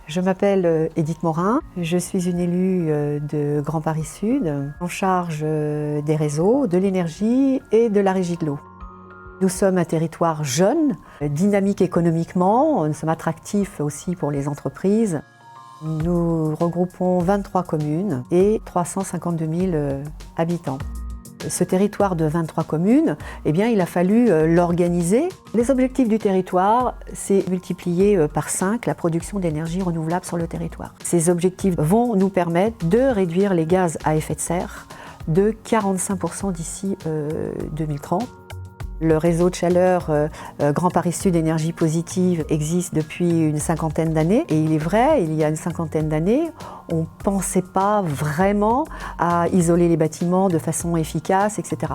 Je m'appelle Edith Morin, je suis une élue de Grand Paris Sud, en charge des réseaux, de l'énergie et de la régie de l'eau. Nous sommes un territoire jeune, dynamique économiquement, nous sommes attractifs aussi pour les entreprises. Nous regroupons 23 communes et 352 000 habitants. Ce territoire de 23 communes, il a fallu l'organiser. Les objectifs du territoire, c'est multiplier par 5 la production d'énergie renouvelable sur le territoire. Ces objectifs vont nous permettre de réduire les gaz à effet de serre de 45% d'ici 2030. Le réseau de chaleur Grand Paris Sud Énergie Positive existe depuis une cinquantaine d'années. Et il est vrai, il y a une cinquantaine d'années, on ne pensait pas vraiment à isoler les bâtiments de façon efficace, etc.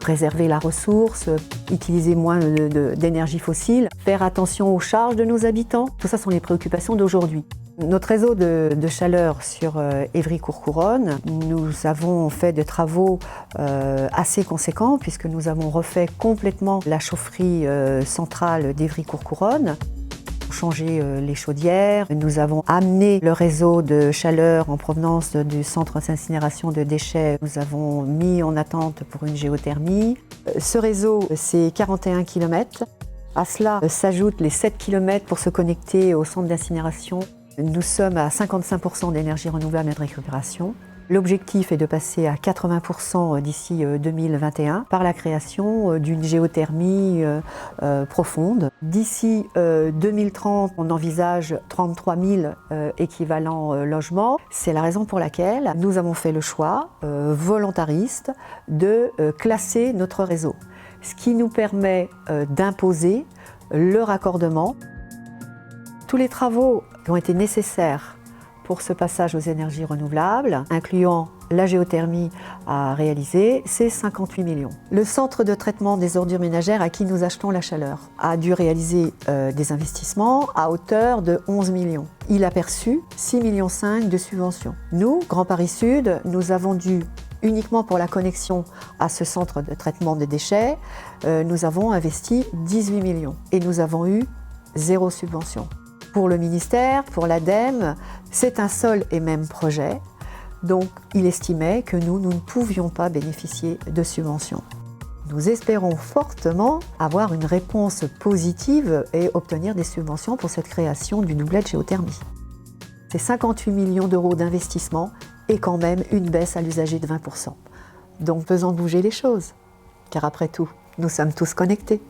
Préserver la ressource, utiliser moins d'énergie fossile, faire attention aux charges de nos habitants, tout ça sont les préoccupations d'aujourd'hui. Notre réseau de chaleur sur Évry-Courcouronnes, nous avons fait des travaux assez conséquents puisque nous avons refait complètement la chaufferie centrale d'Évry-Courcouronnes, changé les chaudières. Nous avons amené le réseau de chaleur en provenance du centre d'incinération de déchets. Nous avons mis en attente pour une géothermie. Ce réseau, c'est 41 km. À cela s'ajoutent les 7 km pour se connecter au centre d'incinération. Nous sommes à 55% d'énergie renouvelable et de récupération. L'objectif est de passer à 80% d'ici 2021 par la création d'une géothermie profonde. D'ici 2030, on envisage 33 000 équivalents logements. C'est la raison pour laquelle nous avons fait le choix volontariste de classer notre réseau, ce qui nous permet d'imposer le raccordement. Tous les travaux qui ont été nécessaires pour ce passage aux énergies renouvelables, incluant la géothermie à réaliser, c'est 58 millions. Le centre de traitement des ordures ménagères à qui nous achetons la chaleur a dû réaliser des investissements à hauteur de 11 millions. Il a perçu 6,5 millions de subventions. Nous, Grand Paris Sud, nous avons dû uniquement pour la connexion à ce centre de traitement des déchets, nous avons investi 18 millions et nous avons eu 0 subvention. Pour le ministère, pour l'ADEME, c'est un seul et même projet, donc il estimait que nous ne pouvions pas bénéficier de subventions. Nous espérons fortement avoir une réponse positive et obtenir des subventions pour cette création du doublet de géothermie. C'est 58 millions d'euros d'investissement et quand même une baisse à l'usager de 20%. Donc faisons bouger les choses, car après tout, nous sommes tous connectés.